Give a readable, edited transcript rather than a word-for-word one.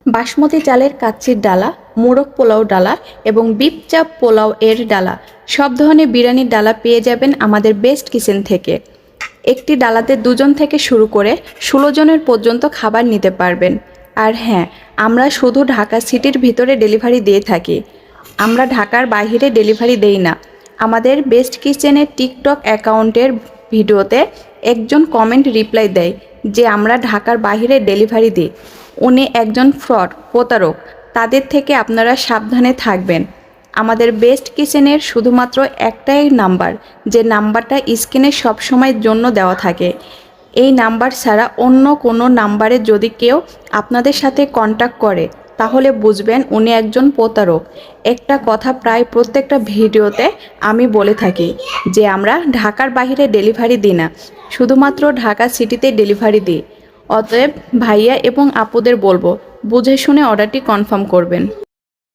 বাসমতি চালের কাচ্চির ডালা, মোরগ পোলাও ডালা এবং বিফ চাপ পোলাও এর ডালা সব ধরনের বিরিয়ানির ডালা পেয়ে যাবেন আমাদের বেস্ট কিচেন থেকে। একটি ডালাতে 2 জন থেকে শুরু করে 16 জনের পর্যন্ত খাবার নিতে পারবেন। আর হ্যাঁ, আমরা শুধু ঢাকা সিটির ভিতরে ডেলিভারি দিয়ে থাকি, আমরা ঢাকার বাইরে ডেলিভারি দেই না। আমাদের বেস্ট কিচেনের টিকটক অ্যাকাউন্টের ভিডিওতে একজন কমেন্ট রিপ্লাই দেয় যে আমরা ঢাকার বাইরে ডেলিভারি দিই। উনি একজন ফ্রড প্রতারক, তাদের থেকে আপনারা সাবধানে থাকবেন। আমাদের বেস্ট কিচেনের শুধুমাত্র একটাই নাম্বার, যে নাম্বারটা স্ক্রিনে সবসময়ের জন্য দেওয়া থাকে। এই নাম্বার ছাড়া অন্য কোনো নাম্বারে যদি কেউ আপনাদের সাথে কন্ট্যাক্ট করে তাহলে বুঝবেন উনি একজন প্রতারক। একটা কথা প্রায় প্রত্যেকটা ভিডিওতে আমি বলে থাকি যে আমরা ঢাকার বাইরে ডেলিভারি দিই না, শুধুমাত্র ঢাকা সিটিতে ডেলিভারি দিই। অতএব ভাইয়া এবং আপুদের বলবো বুঝে শুনে অর্ডারটি কনফার্ম করবেন।